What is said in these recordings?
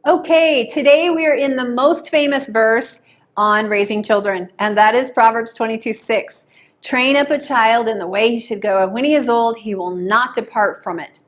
Okay, today we are in the most famous verse on raising children, and that is Proverbs 22:6. Train up a child in the way he should go, and when he is old, he will not depart from it.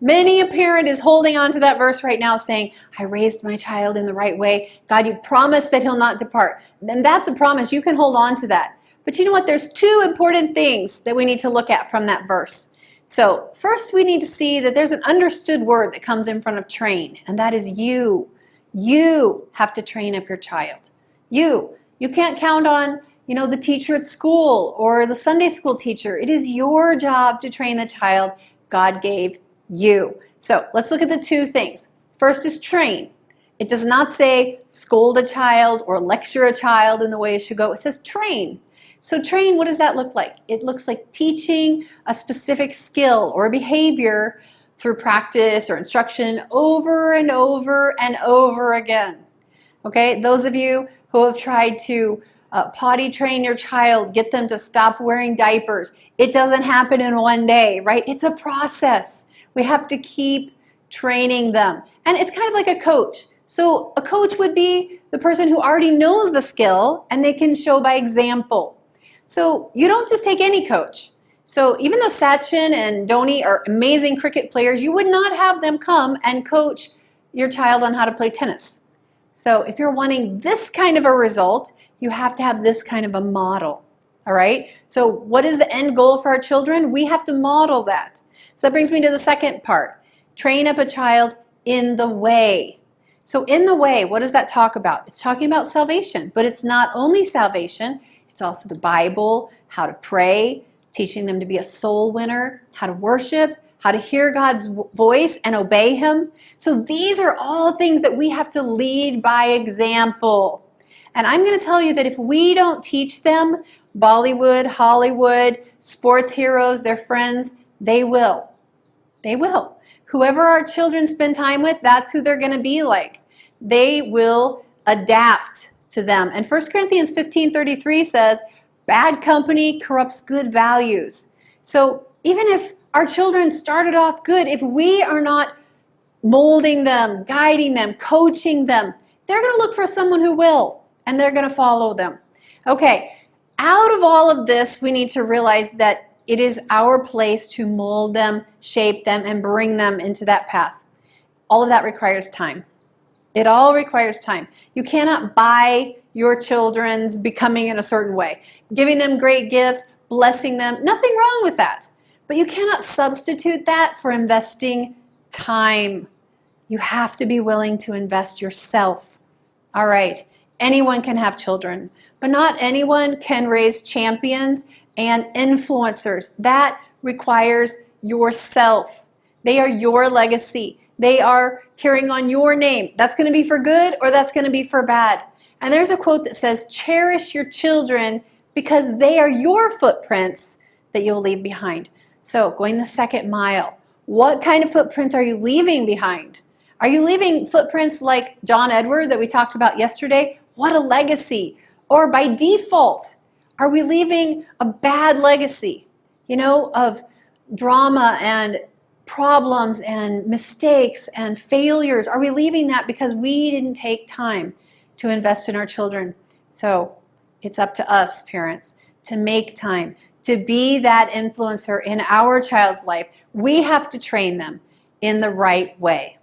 Many a parent is holding on to that verse right now saying, I raised my child in the right way. God, you promised that he'll not depart. And that's a promise. You can hold on to that. But you know what? There's two important things that we need to look at from that verse. So first we need to see that there's an understood word that comes in front of train, and that is you. You have to train up your child. You can't count on, the teacher at school or the Sunday school teacher. It is your job to train the child God gave you. So let's look at the two things. First is train. It does not say scold a child or lecture a child in the way it should go. It says train. So train, what does that look like? It looks like teaching a specific skill or behavior through practice or instruction over and over and over again. Okay, those of you who have tried to potty train your child, get them to stop wearing diapers, it doesn't happen in one day, right? It's a process. We have to keep training them. And it's kind of like a coach. So a coach would be the person who already knows the skill and they can show by example. So you don't just take any coach. So even though Sachin and Dhoni are amazing cricket players, you would not have them come and coach your child on how to play tennis. So if you're wanting this kind of a result, you have to have this kind of a model. All right? So what is the end goal for our children? We have to model that. So that brings me to the second part. Train up a child in the way. So in the way, what does that talk about? It's talking about salvation, but it's not only salvation, it's also the Bible, how to pray, teaching them to be a soul winner, how to worship, how to hear God's voice and obey Him. So these are all things that we have to lead by example. And I'm going to tell you that if we don't teach them Bollywood, Hollywood, sports heroes, their friends, they will. They will. Whoever our children spend time with, that's who they're going to be like. They will adapt to them. And 1 Corinthians 15:33 says, bad company corrupts good values. So even if our children started off good, if we are not molding them, guiding them, coaching them, they're going to look for someone who will, and they're going to follow them. Okay, out of all of this, we need to realize that it is our place to mold them, shape them, and bring them into that path. All of that requires time. It all requires time. You cannot buy your children's becoming in a certain way. Giving them great gifts, blessing them, nothing wrong with that. But you cannot substitute that for investing time. You have to be willing to invest yourself. All right, anyone can have children, but not anyone can raise champions and influencers. That requires yourself. They are your legacy. They are carrying on your name. That's going to be for good or that's going to be for bad. And there's a quote that says, cherish your children because they are your footprints that you'll leave behind. So going the second mile, what kind of footprints are you leaving behind? Are you leaving footprints like John Edward that we talked about yesterday? What a legacy. Or by default, are we leaving a bad legacy, of drama and problems and mistakes and failures? Are we leaving that because we didn't take time to invest in our children? So it's up to us, parents, to make time, to be that influencer in our child's life. We have to train them in the right way.